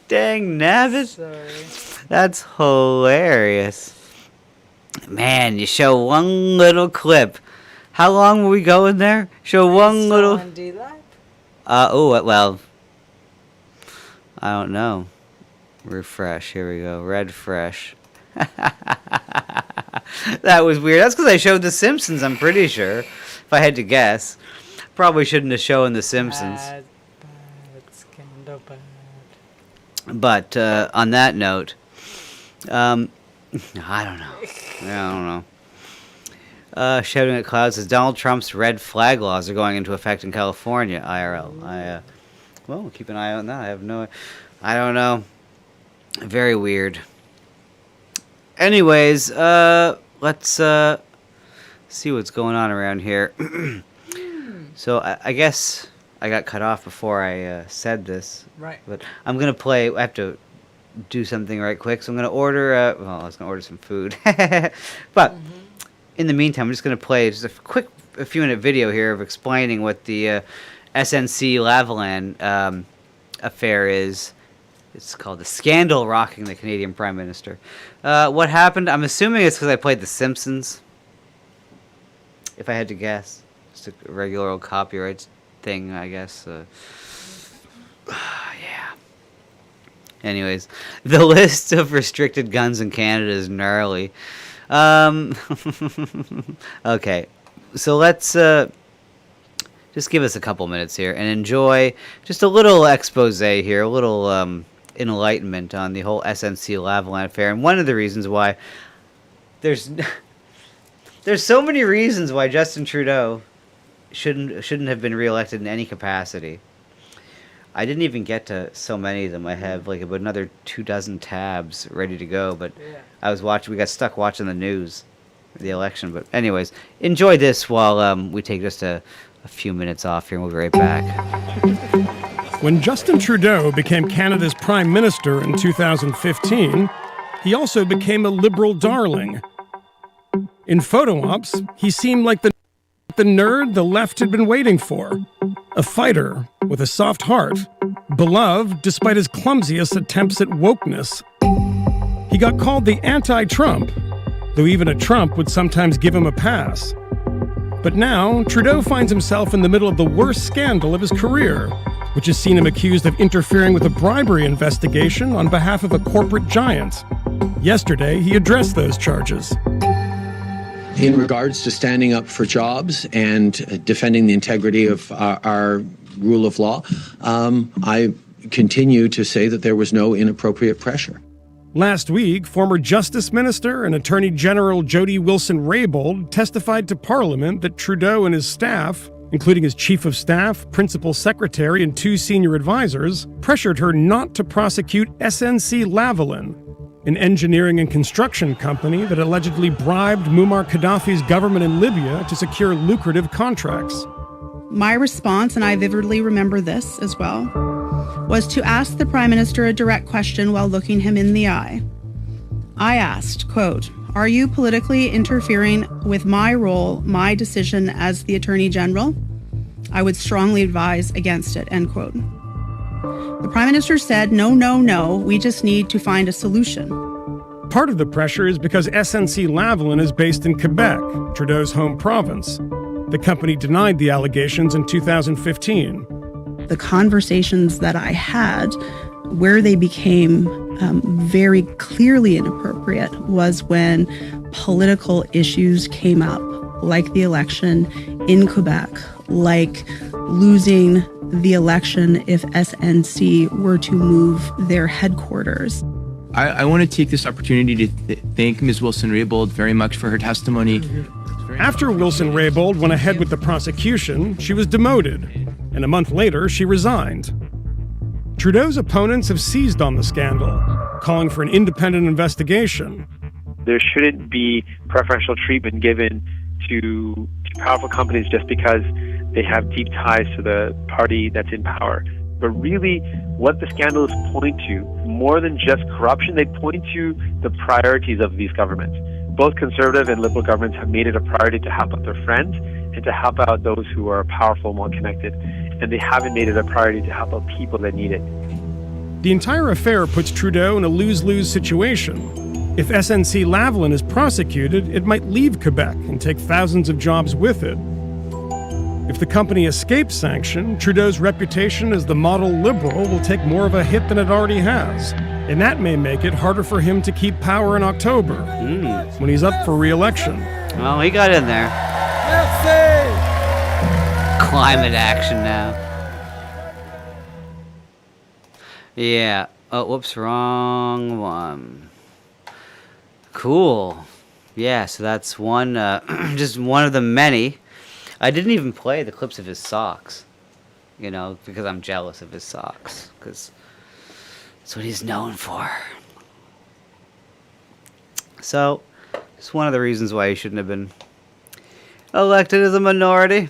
Dang nabbit. Sorry. That's hilarious. Man, you show one little clip. How long were we going there? Show one little. On D-Lab? Well, I don't know. Refresh. Here we go. Red fresh. That was weird. That's because I showed The Simpsons, I'm pretty sure. If I had to guess. Probably shouldn't have shown The Simpsons. Bad, scandal bad. But on that note, I don't know. Shouting at clouds says Donald Trump's red flag laws are going into effect in California. IRL. Well, keep an eye on that. I don't know. Very weird. Anyways, let's see what's going on around here. So I guess I got cut off before I said this. Right. But I'm going to play. I have to do something right quick. So I'm going to order. I was going to order some food. But in the meantime, I'm just going to play just a few-minute video here of explaining what the SNC Lavalin affair is. It's called the scandal rocking the Canadian Prime Minister. What happened? I'm assuming it's because I played The Simpsons. If I had to guess. Just a regular old copyright thing, I guess. Yeah. Anyways, the list of restricted guns in Canada is gnarly. Okay, so let's just give us a couple minutes here and enjoy just a little expose here, a little enlightenment on the whole SNC Lavalin affair, and one of the reasons why there's so many reasons why Justin Trudeau shouldn't have been reelected in any capacity. I didn't even get to so many of them. I have like about another 24 tabs ready to go, but yeah. We got stuck watching the news, the election. But anyways, enjoy this while we take just a few minutes off here, and we'll be right back. When Justin Trudeau became Canada's Prime Minister in 2015, he also became a Liberal darling. In photo ops, he seemed like the nerd the left had been waiting for. A fighter with a soft heart, beloved despite his clumsiest attempts at wokeness. He got called the anti-Trump, though even a Trump would sometimes give him a pass. But now, Trudeau finds himself in the middle of the worst scandal of his career, which has seen him accused of interfering with a bribery investigation on behalf of a corporate giant. Yesterday, he addressed those charges. In regards to standing up for jobs and defending the integrity of our rule of law, I continue to say that there was no inappropriate pressure. Last week, former Justice Minister and Attorney General Jody Wilson-Raybould testified to Parliament that Trudeau and his staff, including his chief of staff, principal secretary, and 2 senior advisors, pressured her not to prosecute SNC Lavalin, an engineering and construction company that allegedly bribed Muammar Gaddafi's government in Libya to secure lucrative contracts. My response, and I vividly remember this as well, was to ask the Prime Minister a direct question while looking him in the eye. I asked, quote, "Are you politically interfering with my role, my decision as the Attorney General? I would strongly advise against it," end quote. The Prime Minister said, no, we just need to find a solution. Part of the pressure is because SNC Lavalin is based in Quebec, Trudeau's home province. The company denied the allegations in 2015. The conversations that I had, where they became very clearly inappropriate, was when political issues came up, like the election in Quebec, like losing the election if SNC were to move their headquarters. I want to take this opportunity to thank Ms. Wilson-Raybould very much for her testimony. After Wilson-Raybould went ahead with the prosecution, she was demoted, and a month later, she resigned. Trudeau's opponents have seized on the scandal, calling for an independent investigation. There shouldn't be preferential treatment given to powerful companies just because they have deep ties to the party that's in power. But really, what the scandals point to, more than just corruption, they point to the priorities of these governments. Both conservative and liberal governments have made it a priority to help out their friends and to help out those who are powerful and well-connected. and they haven't made it a priority to help out people that need it. The entire affair puts Trudeau in a lose-lose situation. If SNC-Lavalin is prosecuted, it might leave Quebec and take thousands of jobs with it. If the company escapes sanction, Trudeau's reputation as the model Liberal will take more of a hit than it already has. And that may make it harder for him to keep power in October, when he's up for re-election. Well, he got in there. Climate action now. Yeah. Oh, whoops, wrong one. Cool. Yeah, so that's one, just one of the many. I didn't even play the clips of his socks, you know, because I'm jealous of his socks, because that's what he's known for. So, it's one of the reasons why he shouldn't have been elected as a minority.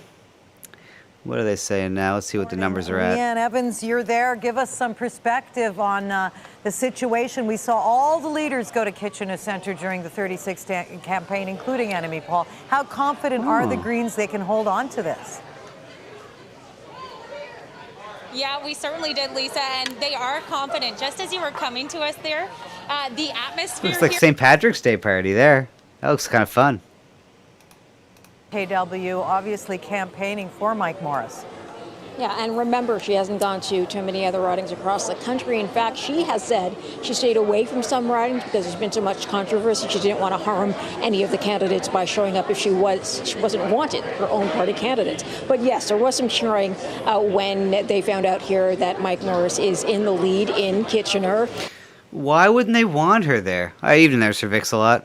What are they saying now? Let's see what the numbers are at. Leanne Evans, you're there. Give us some perspective on the situation. We saw all the leaders go to Kitchener Centre during the 36th campaign, including Annamie Paul. How confident are the Greens they can hold on to this? Yeah, we certainly did, Lisa, and they are confident. Just as you were coming to us there, the atmosphere Looks like here- St. Patrick's Day party there. That looks kind of fun. KW obviously campaigning for Mike Morris. Yeah, and remember, she hasn't gone to too many other ridings across the country. In fact, she has said she stayed away from some ridings because there's been so much controversy. She didn't want to harm any of the candidates by showing up if she wasn't wanted, her own party candidates. But yes, there was some cheering when they found out here that Mike Morris is in the lead in Kitchener. Why wouldn't they want her there? I even there's Sir Vix a lot.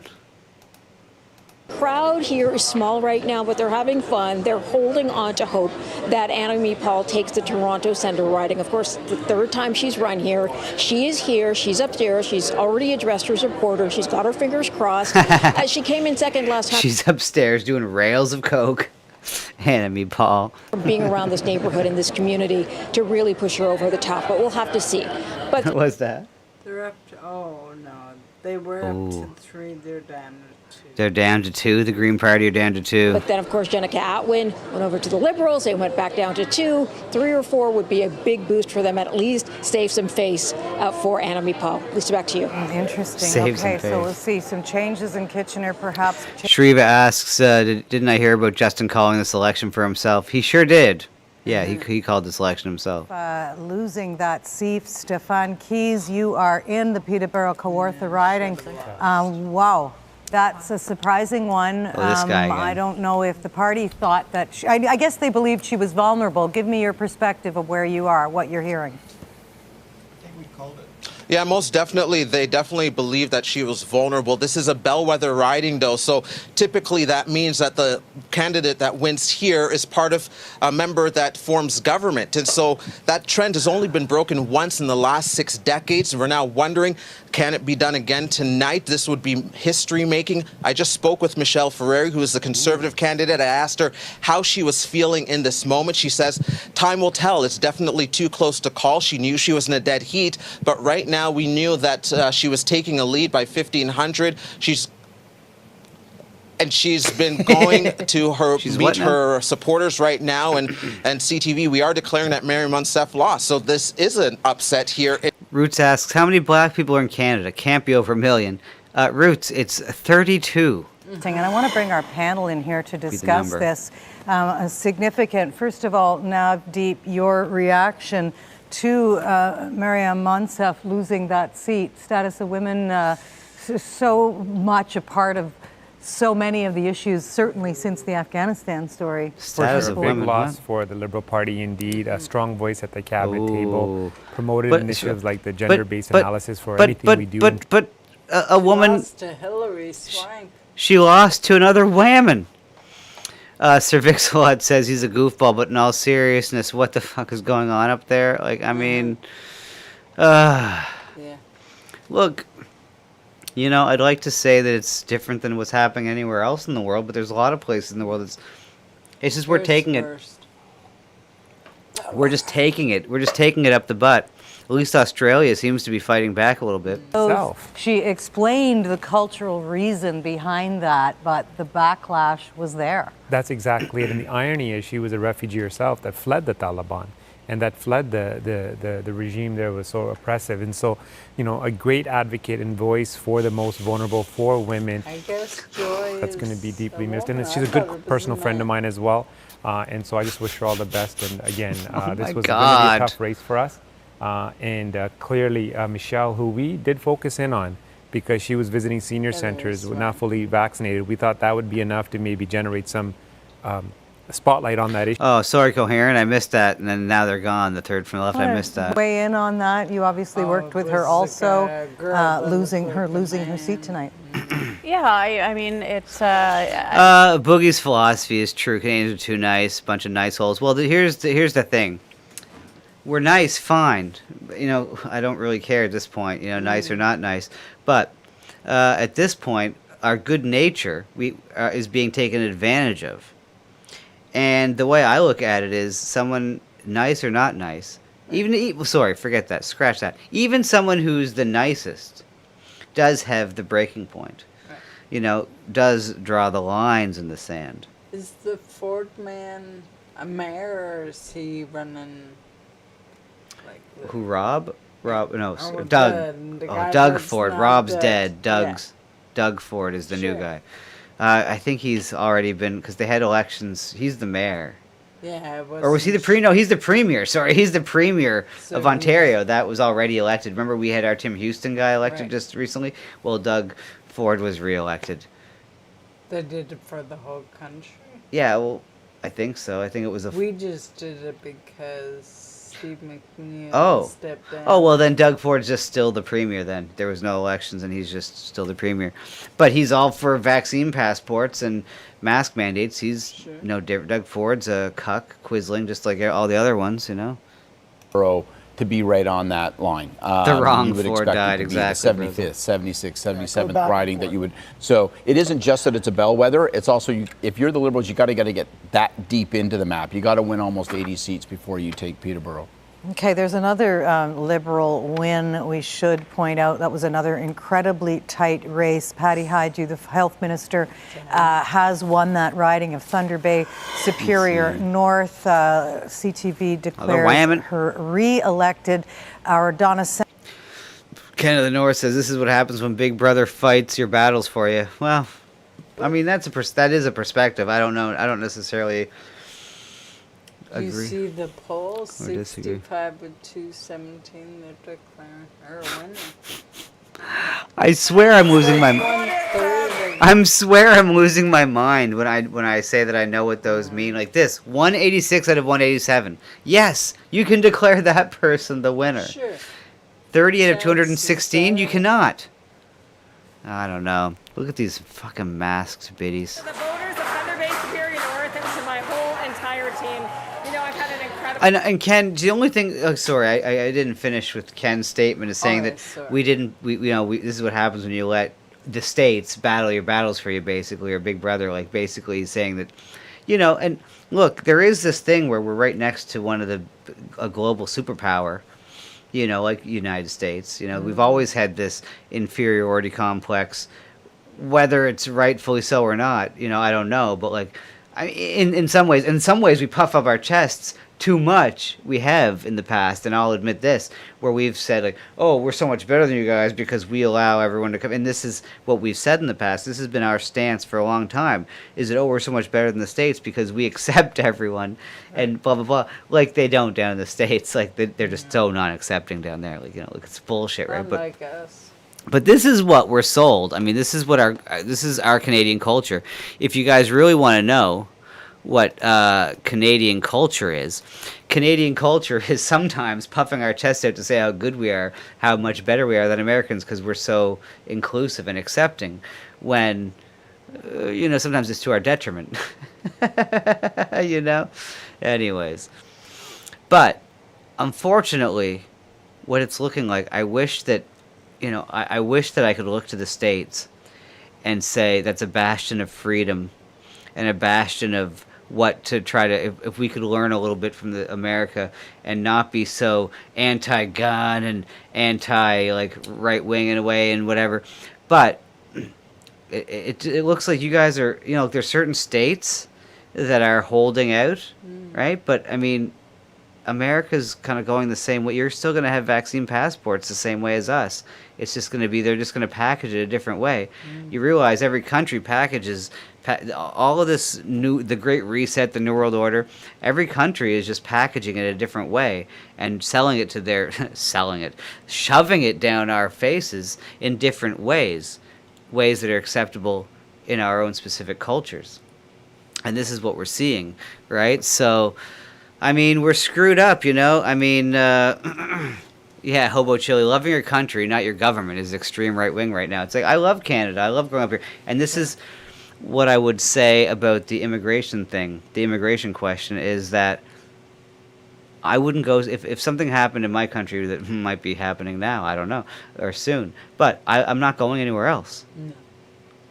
Crowd here is small right now, but they're having fun. They're holding on to hope that Annamie Paul takes the Toronto Centre riding. Of course, the third time she's run here. She is here. She's upstairs. She's already addressed her supporters. She's got her fingers crossed. She came in second last time. She's upstairs doing rails of coke. Annamie Paul. Being around this neighborhood and this community to really push her over the top, but we'll have to see. But What was that? They're up to, oh no, they were up to 3, they're down to 2. They're down to 2. The Green Party are down to 2. But then, of course, Jenica Atwin went over to the Liberals. They went back down to 2. 3 or 4 would be a big boost for them, at least save some face for Annamie Paul. Lisa, back to you. Interesting. Save some Okay, so face. we'll see some changes in Kitchener, perhaps. Shriva asks, didn't I hear about Justin calling this election for himself? He sure did. Yeah, he called this election himself. Losing that seat, Stefan Keys, you are in the Peterborough Kawartha riding. Wow. That's a surprising one. Oh, this guy again. I don't know if the party thought that... I guess they believed she was vulnerable. Give me your perspective of where you are, what you're hearing. Yeah, most definitely. They definitely believe that she was vulnerable. This is a bellwether riding, though, so typically that means that the candidate that wins here is part of a member that forms government. And so that trend has only been broken once in the last 6 decades. And we're now wondering, can it be done again tonight? This would be history-making. I just spoke with Michelle Ferreri, who is the Conservative candidate. I asked her how she was feeling in this moment. She says, time will tell. It's definitely too close to call. She knew she was in a dead heat, but right now we knew that she was taking a lead by 1,500. She's been going to her meet her supporters right now, and CTV, we are declaring that Mary Munsef lost. So this is an upset here. Roots asks, how many black people are in Canada? Can't be over a million. Roots, it's 32. And I want to bring our panel in here to discuss number. this. Significant. First of all, Navdeep, your reaction to Mariam Monsef losing that seat. Status of women, so much a part of so many of the issues, certainly since the Afghanistan story. Status For of sure, a big women, loss huh? for the Liberal Party indeed. A strong voice at the cabinet Ooh. table, promoted But- initiatives like the but- gender-based but- analysis for but- anything but- we do. But a woman, Lost to Hillary Swank. she lost to another whammon. Sir Vixalot says he's a goofball, but in all seriousness, what the fuck is going on up there? Like, I mean, Yeah. look, you know, I'd like to say that it's different than what's happening anywhere else in the world, but there's a lot of places in the world it's just we're First, taking it. first. we're just taking it. We're just taking it up the butt. At least Australia seems to be fighting back a little bit. So she explained the cultural reason behind that, but the backlash was there. That's exactly it. And the irony is she was a refugee herself that fled the Taliban and that fled the regime there was so oppressive. And so, you know, a great advocate and voice for the most vulnerable, for women. I guess Joy That's going to be is deeply the missed. And woman. she's a I thought it good was personal the friend of man. mine as well. And so I just wish her all the best. And again, this my was going to be God. a tough race for us. Clearly, Michelle, who we did focus in on because she was visiting senior centers, not fully vaccinated, we thought that would be enough to maybe generate some spotlight on that issue. Oh, sorry, Coherent. I missed that. And then now they're gone. The third from the left. I missed that. Weigh in on that. You obviously worked with her also, losing her seat tonight. Yeah, I mean, it's... Boogie's philosophy is true. Canadians are too nice. Bunch of nice holes. Well, here's the thing. We're nice, fine. You know, I don't really care at this point. You know, nice or not nice. But at this point, our good nature is being taken advantage of. And the way I look at it is, someone nice or not nice, sorry, forget that, scratch that. Even someone who's the nicest does have the breaking point. You know, does draw the lines in the sand. Is the Ford man a mayor, or is he running? Who, Rob? No, Oh, Doug. the guy Doug that's Ford. not Rob's dead. dead. Doug Ford is the new Sure. guy. I think he's already been, because they had elections. He's the mayor. Yeah, Or was he the No, he's the premier. Sorry, he's the premier So of Ontario. That was already elected. Remember, we had our Tim Houston guy elected Right. just recently? Well, Doug Ford was reelected. They did it for the whole country. Yeah, well, I think so. I think it was a... We just did it because Steve McNeil stepped down. Oh, well, then Doug Ford's just still the premier then. There was no elections, and he's just still the premier. But he's all for vaccine passports and mask mandates. He's no different. Doug Ford's a cuck, Quisling, just like all the other ones, you know? To be right on that line. The wrong you would Ford expect died, it to be exactly, the 75th, 76th, 77th back riding that you would. So it isn't just that it's a bellwether. It's also, if you're the Liberals, you got to get that deep into the map. You got to win almost 80 seats before you take Peterborough. Okay, there's another Liberal win we should point out. That was another incredibly tight race. Patty Hajdu, the health minister, has won that riding of Thunder Bay Superior North. CTV declared her re-elected. Our Donna Ken of the North says, this is what happens when Big Brother fights your battles for you. Well, I mean, that is a perspective. I don't know. I don't necessarily You agree. see the poll, Or disagree. 65 with 217, they're declaring her a winner. I swear I'm losing my... One-third swear I'm losing my mind when I say that I know what those mean. Like this, 186 out of 187. Yes, you can declare that person the winner. Sure. 30 out of 216, you cannot. I don't know. Look at these fucking masked biddies. The voters of Thunder Bay Superior North and to my whole entire team, you know, I've had an incredible... And Ken, the only thing... Oh, sorry, I didn't finish with Ken's statement, is saying Alright, that sorry. this is what happens when you let the states battle your battles for you, basically, or Big Brother, like, basically he's saying that, you know, and look, there is this thing where we're right next to one of a global superpower, you know, like United States. You know, we've always had this inferiority complex, whether it's rightfully so or not, you know, I don't know, but like, in some ways we puff up our chests too much. We have in the past, and I'll admit this, where we've said like, oh, we're so much better than you guys because we allow everyone to come. And this is what we've said in the past. This has been our stance for a long time. Is that, oh, we're so much better than the States because we accept everyone, and blah blah blah. Like they don't down in the States. Like they're just so non-accepting down there. Like, you know, like it's bullshit, right? Unlike us. But this is what we're sold. I mean, this is our Canadian culture. If you guys really want to know what Canadian culture is sometimes puffing our chest out to say how good we are, how much better we are than Americans because we're so inclusive and accepting, when you know, sometimes it's to our detriment. You know? Anyways. But unfortunately, what it's looking like, I wish that, you know, I wish that I could look to the States and say that's a bastion of freedom and a bastion of what to try to, if we could learn a little bit from the America and not be so anti-gun and anti like right wing in a way and whatever, but it looks like you guys are, you know, there's certain states that are holding out, right? But I mean, America's kind of going the same way. You're still going to have vaccine passports the same way as us. It's just going to be, they're just going to package it a different way. You realize every country packages all of this new, the Great Reset, the New World Order. Every country is just packaging it a different way and selling it to their, shoving it down our faces in different ways that are acceptable in our own specific cultures. And this is what we're seeing, right? So, I mean, we're screwed up, you know? I mean, yeah, Hobo Chili, loving your country, not your government, is extreme right wing right now. It's like, I love Canada. I love growing up here. And this is what I would say about the immigration thing, the immigration question, is that I wouldn't go, if something happened in my country that might be happening now, I don't know, or soon, but I'm not going anywhere else. No.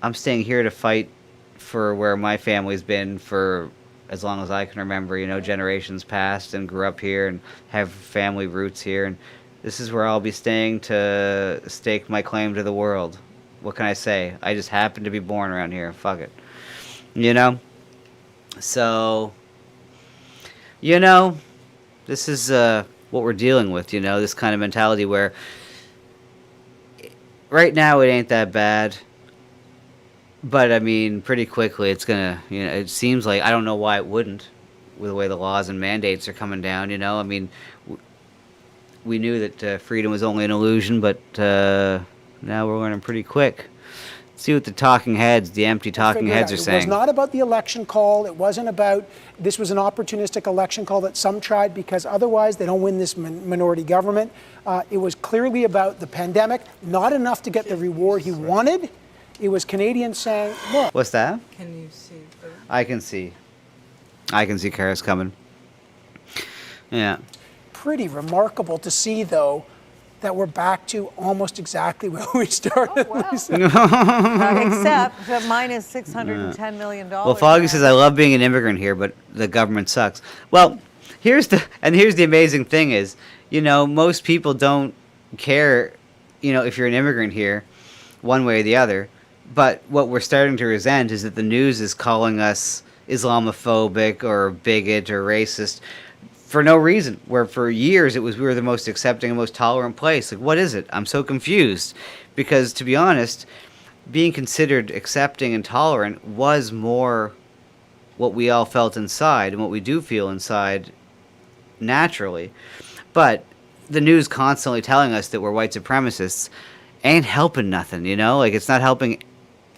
I'm staying here to fight for where my family's been for as long as I can remember, you know, generations past, and grew up here and have family roots here, and this is where I'll be staying to stake my claim to the world. What can I say? I just happen to be born around here. Fuck it. You know? So, you know, this is what we're dealing with, you know, this kind of mentality where right now it ain't that bad. But, I mean, pretty quickly it's going to, you know, it seems like, I don't know why it wouldn't, with the way the laws and mandates are coming down, you know. I mean, we knew that freedom was only an illusion, but now we're learning pretty quick. Let's see what the talking heads, the empty talking heads are saying. It was not about the election call. It wasn't about, this was an opportunistic election call that some tried because otherwise they don't win this minority government. It was clearly about the pandemic, not enough to get the reward he wanted. It was Canadians saying, look. What's that? Can you see? I can see. I can see Karis coming. Yeah. Pretty remarkable to see, though, that we're back to almost exactly where we started. Oh, wow. Except minus $610 million. Well, Foggy says, I love being an immigrant here, but the government sucks. Well, here's the amazing thing is, you know, most people don't care, you know, if you're an immigrant here, one way or the other. But what we're starting to resent is that the news is calling us Islamophobic or bigot or racist for no reason, where for years we were the most accepting and most tolerant place. Like, what is it? I'm so confused. Because, to be honest, being considered accepting and tolerant was more what we all felt inside and what we do feel inside naturally. But the news constantly telling us that we're white supremacists ain't helping nothing, you know? Like, it's not helping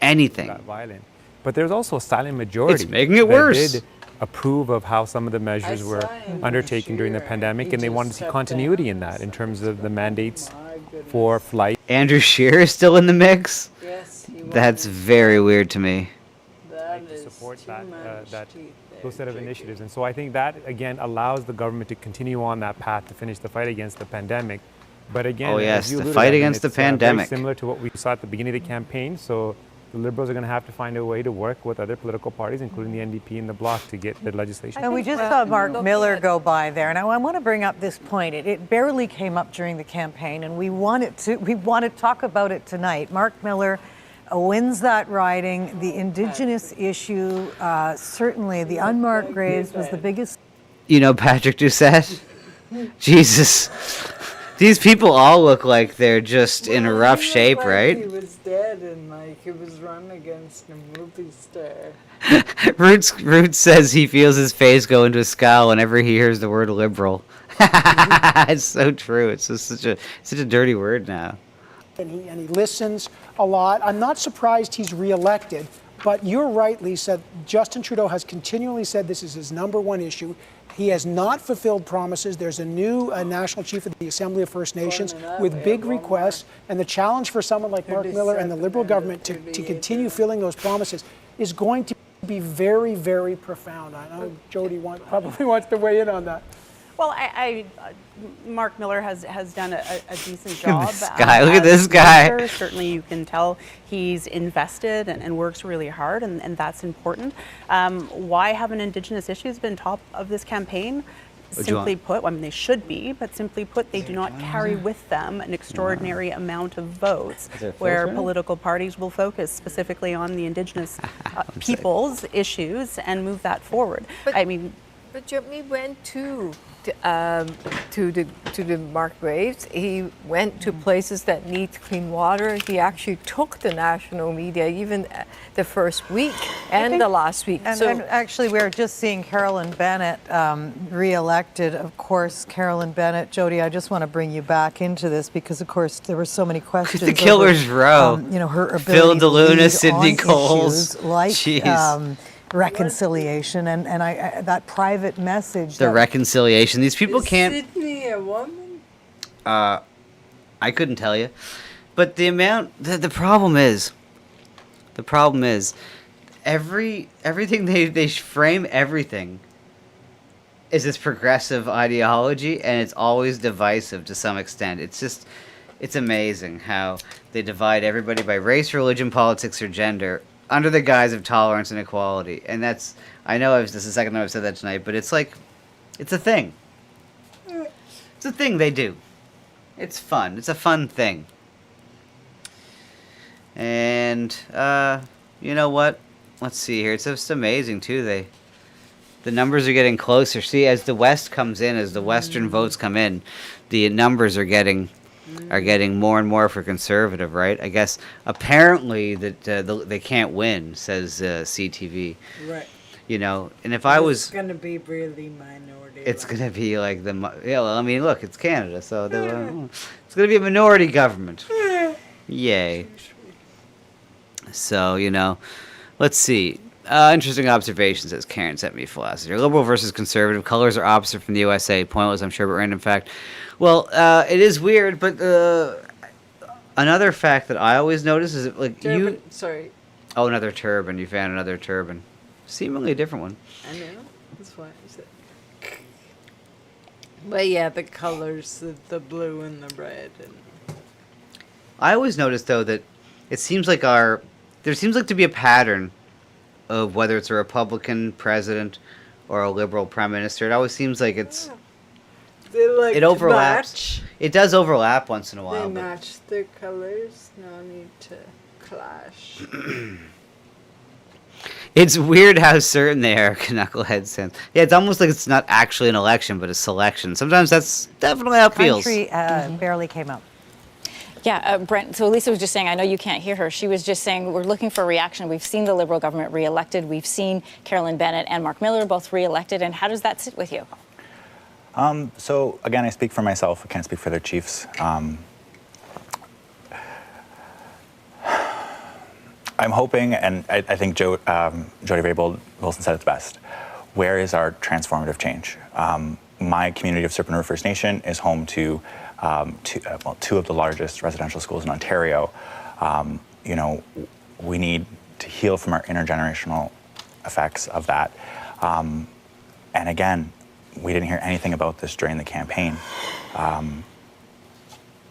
anything. Not violent. But there's also a silent majority. It's making it worse. Did approve of how some of the measures were undertaken during the pandemic, and they wanted to see continuity in that, in terms of the mandates for flight. Andrew Scheer is still in the mix? Yes, he was. That's very weird to me. That is support those set of initiatives. And so I think that, again, allows the government to continue on that path to finish the fight against the pandemic. But again, oh yes, as you the alluded, fight against the pandemic. Very similar to what we saw at the beginning of the campaign. So the Liberals are going to have to find a way to work with other political parties, including the NDP and the Bloc, to get the legislation. And we just saw Mark Miller go by there, and I want to bring up this point. It barely came up during the campaign, and we want to talk about it tonight. Mark Miller wins that riding. The Indigenous issue, certainly the unmarked graves, was the biggest. You know Patrick Doucette? Jesus. These people all look like they're just in a rough shape, like right? He was dead and like he was running against a movie star. Roots says he feels his face go into a scowl whenever he hears the word liberal. It's so true. It's just such a dirty word now. And he listens a lot. I'm not surprised he's reelected, but you're right, Lisa. Justin Trudeau has continually said this is his number one issue. He has not fulfilled promises. There's a new national chief of the Assembly of First Nations with big requests, and the challenge for someone like Mark Miller and the Liberal government to continue filling those promises is going to be very, very profound. I know Jody probably wants to weigh in on that. Well, Mark Miller has done a decent job. Look at this guy. Minister. Certainly, you can tell he's invested and works really hard, and that's important. Why haven't Indigenous issues been top of this campaign? Simply put, I mean, they should be, but simply put, they do not carry with them an extraordinary amount of votes, where political parties will focus specifically on the Indigenous people's issues and move that forward. But Jeremy went to the Mark Graves. He went to places that need clean water. He actually took the national media, even the first week and the last week. And actually, we're just seeing Carolyn Bennett re-elected. Of course, Carolyn Bennett, Jody, I just want to bring you back into this because, of course, there were so many questions. The killer's row. Her ability Phil to DeLuna, lead Sidney on Coles. issues like Jeez. reconciliation and that private message. The reconciliation. These people can't. Sydney a woman? I couldn't tell you, but the amount. The problem is everything they frame everything is this progressive ideology, and it's always divisive to some extent. It's amazing how they divide everybody by race, religion, politics, or gender under the guise of tolerance and equality. And that's, I know this is the second time I've said that tonight, but it's like, it's a thing. It's a thing they do. It's fun. It's a fun thing. And, you know what? Let's see here. It's just amazing, too. The numbers are getting closer. See, as the West comes in, as the Western votes come in, the numbers are getting more and more for conservative, right? I guess apparently that they can't win, says CTV. Right. You know, and if I was, it's going to be really minority. It's going to be like well, I mean, look, it's Canada, so it's going to be a minority government. Yay. So, you know, let's see. Interesting observations, as Karen sent me philosophy. Liberal versus conservative. Colors are opposite from the USA. Pointless, I'm sure, but random fact. Well, it is weird, but another fact that I always notice is like turban, sorry. Oh, another turban. You found another turban. Seemingly a different one. I know. That's why I said. But yeah, the colors, the blue and the red. And I always notice, though, that it seems like there seems like to be a pattern of whether it's a Republican president or a liberal prime minister. It always seems like it's... They like it overlaps. Match. It does overlap once in a while. They match their colors. No need to clash. It's weird how certain they are, Knucklehead says. Yeah, it's almost like it's not actually an election, but a selection. Sometimes that's definitely how it feels. Country barely came up. Yeah, Brent, so Lisa was just saying, I know you can't hear her, she was just saying we're looking for a reaction. We've seen the Liberal government re-elected. We've seen Carolyn Bennett and Mark Miller both re-elected. And how does that sit with you? So, again, I speak for myself. I can't speak for their chiefs. I'm hoping, and I think Jody Raybould Wilson said it best, where is our transformative change? My community of Serpent River First Nation is home to two of the largest residential schools in Ontario. You know, we need to heal from our intergenerational effects of that. And again, we didn't hear anything about this during the campaign.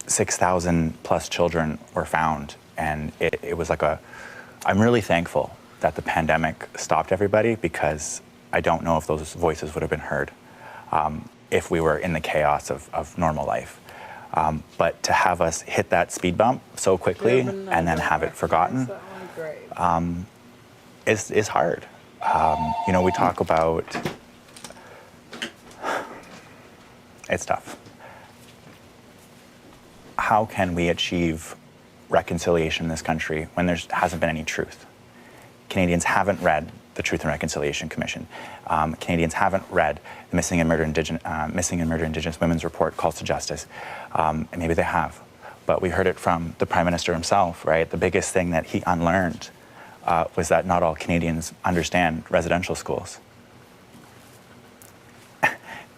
6,000 plus children were found, and it was like I'm really thankful that the pandemic stopped everybody, because I don't know if those voices would have been heard if we were in the chaos of normal life. But to have us hit that speed bump so quickly and then have it forgotten is hard. You know, we talk about, it's tough. How can we achieve reconciliation in this country when there hasn't been any truth? Canadians haven't read the Truth and Reconciliation Commission. Canadians haven't read the Missing and Murdered Indigenous Women's Report, Calls to Justice. And maybe they have, but we heard it from the Prime Minister himself, right? The biggest thing that he unlearned was that not all Canadians understand residential schools.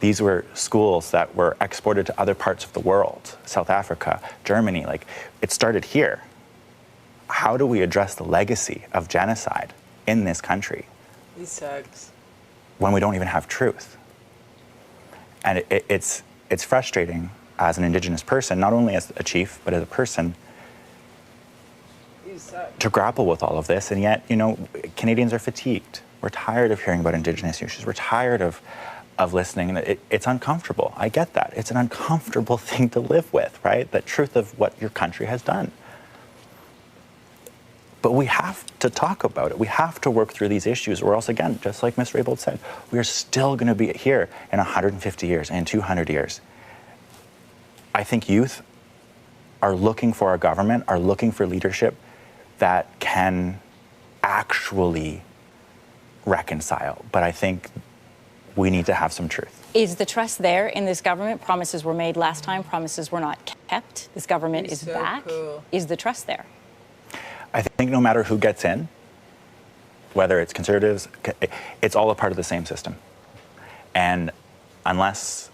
These were schools that were exported to other parts of the world, South Africa, Germany, like it started here. How do we address the legacy of genocide in this country He sucks. when we don't even have truth? And it's frustrating as an Indigenous person, not only as a chief, but as a person, to grapple with all of this. And yet, Canadians are fatigued. We're tired of hearing about Indigenous issues. We're tired of listening. And it's uncomfortable. I get that. It's an uncomfortable thing to live with, right? The truth of what your country has done. But we have to talk about it. We have to work through these issues, or else, again, just like Ms. Raybould said, we are still going to be here in 150 years and 200 years. I think youth are looking for a government, are looking for leadership that can actually reconcile. But I think we need to have some truth. Is the trust there in this government? Promises were made last time. Promises were not kept. This government is so back. cool. Is the trust there? I think no matter who gets in, whether it's Conservatives, it's all a part of the same system. And unless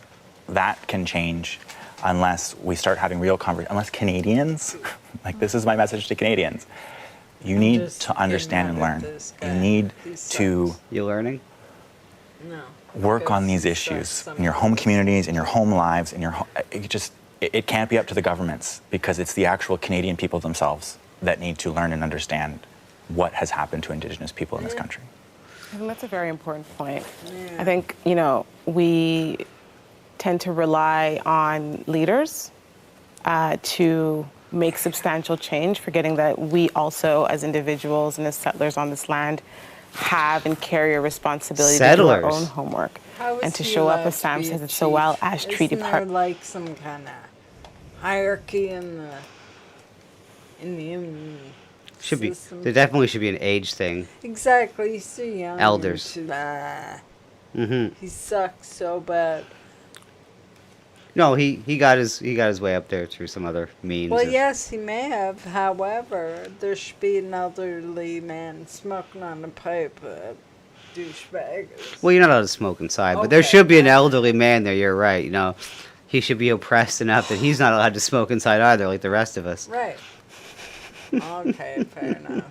that can change, unless we start having real conversations, unless Canadians, like this is my message to Canadians, you need to understand and learn. You need to... You learning? No. Work on these issues in your home communities, in your home lives, in your it can't be up to the governments, because it's the actual Canadian people themselves that need to learn and understand what has happened to Indigenous people in this country. I think that's a very important point. I think, we tend to rely on leaders to make substantial change, forgetting that we also, as individuals and as settlers on this land, have and carry a responsibility to do our own homework and to show up, as Sam says it so well, as treaty Isn't there partners. like some kind of hierarchy in the Should be. system? There definitely should be an age thing. Exactly. He's too young. Elders. He sucks so bad. No, he got his way up there through some other means. Well, of- yes, he may have. However, there should be an elderly man smoking on a pipe. Douchebag. Well, you're not allowed to smoke inside, but there should be an elderly man there. You're right. He should be oppressed enough that he's not allowed to smoke inside either, like the rest of us. Right. Okay, fair enough.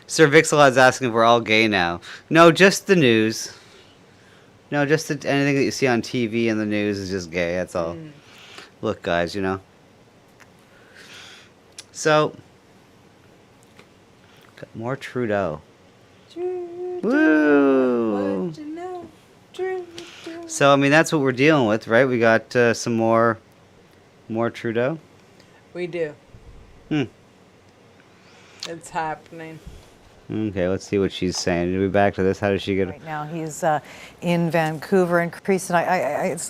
Sir Vixelad's asking if we're all gay now. No, just the news. No, just anything that you see on TV and the news is just gay. That's all. Look, guys, So, got more Trudeau. Woo! So, I mean, that's what we're dealing with, right? We got some more Trudeau. We do. It's happening. Okay, let's see what she's saying. Are we back to this? How does she get? Right now, he's in Vancouver, and Crease, and it's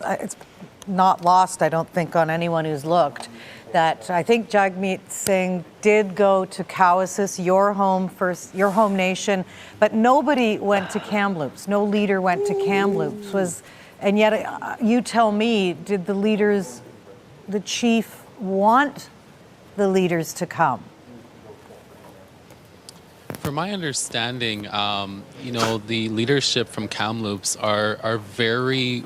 not lost, I don't think, on anyone who's looked, that I think Jagmeet Singh did go to Cowessess, your home nation, but nobody went to Kamloops. No leader went to Kamloops. And yet, you tell me, did the chief want the leaders to come? From my understanding, the leadership from Kamloops are very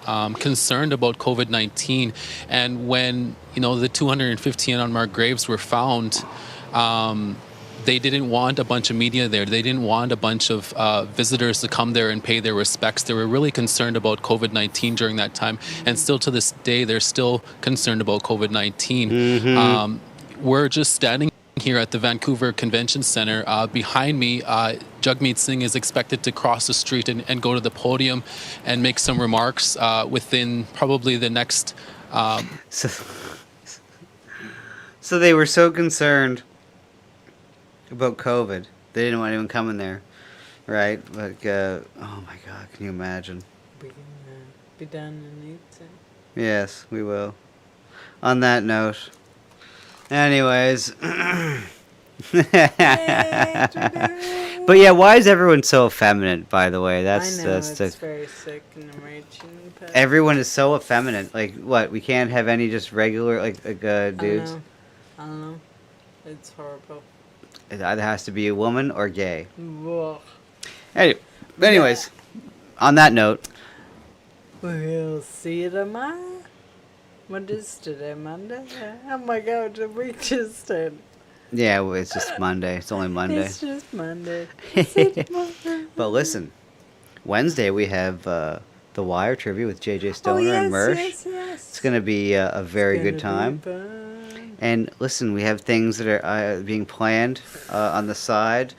concerned about COVID-19. And when, the 215 unmarked graves were found, they didn't want a bunch of media there. They didn't want a bunch of visitors to come there and pay their respects. They were really concerned about COVID-19 during that time. And still to this day, they're still concerned about COVID-19. We're just standing here at the Vancouver Convention Center. Behind me, Jagmeet Singh is expected to cross the street and go to the podium and make some remarks within probably the next... So they were so concerned about COVID, they didn't want anyone coming there, right? Like, oh my God, can you imagine? We can be done in 8 Yes, we will. On that note, anyways. But yeah, why is everyone so effeminate, by the way? I know, it's very sick and enraging. Everyone is so effeminate. Like, what? We can't have any just regular, like dudes? I don't know. It's horrible. It either has to be a woman or gay. Ugh. Anyways, on that note. We'll see you tomorrow. What is today, Monday? Oh my God, did we just start? Yeah, well, it's just Monday. It's only Monday. It's just Monday. See you tomorrow. But listen, Wednesday we have The Wire trivia with JJ Stoner and Mersh. It's going to be a very good time. And listen, we have things that are being planned on the side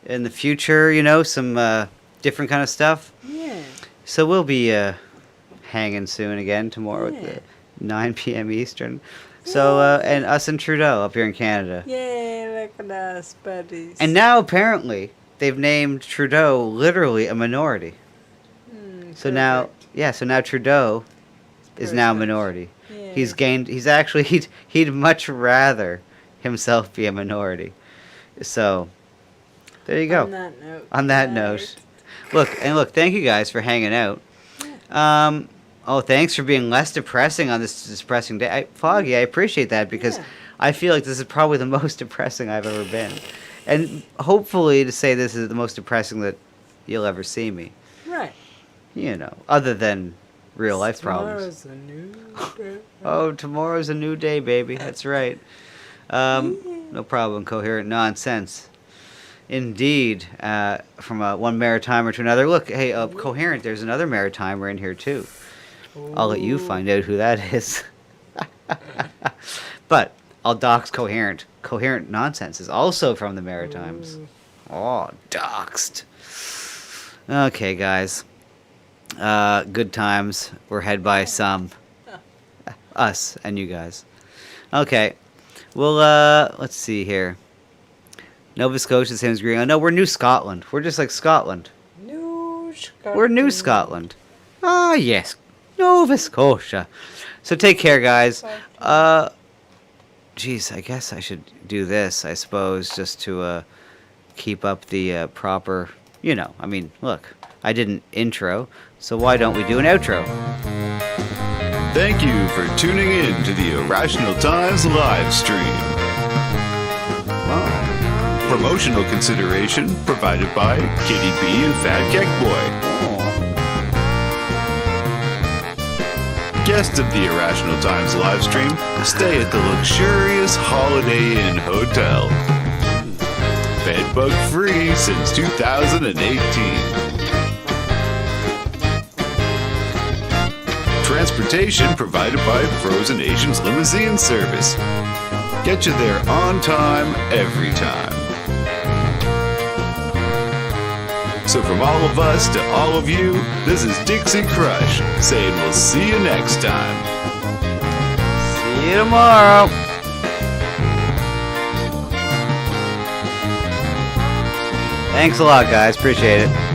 in the future. You know, some different kind of stuff. Yeah. So we'll be hanging soon again tomorrow at 9 p.m. Eastern. So and us and Trudeau up here in Canada. Yay, look at us, buddies. And now apparently they've named Trudeau literally a minority. So now, so now Trudeau is now a minority. Yeah. He'd much rather himself be a minority. So there you go. On that note. Look, thank you guys for hanging out. Thanks for being less depressing on this depressing day. Foggy, I appreciate that because I feel like this is probably the most depressing I've ever been. And hopefully to say this is the most depressing that you'll ever see me. Right. You know, other than real life problems. Tomorrow's a new day. Oh, tomorrow's a new day, baby. That's right. No problem. Coherent nonsense. Indeed. From one maritimer to another. Look, hey, Coherent, there's another maritimer in here, too. I'll let you find out who that is. But I'll dox Coherent. Coherent nonsense is also from the Maritimes. Oh, doxed. Okay, guys. Good times were had by some. Us and you guys. Okay. Well, let's see here. Nova Scotia, same as Green. Oh, no, we're New Scotland. We're just like Scotland. We're New Scotland. Ah, yes. Nova Scotia. So take care, guys. Geez, I guess I should do this, I suppose, just to keep up the proper, you know, I mean, look, I did an intro, so why don't we do an outro? Thank you for tuning in to the Irrational Times live stream. Promotional consideration provided by Kitty B and Fat Keck Boy. Guests of the Irrational Times live stream stay at the luxurious Holiday Inn Hotel. Bedbug free since 2018. Transportation provided by Frozen Asians Limousine Service. Get you there on time, every time. So from all of us to all of you, this is Dixie Crush saying we'll see you next time. See you tomorrow. Thanks a lot, guys. Appreciate it.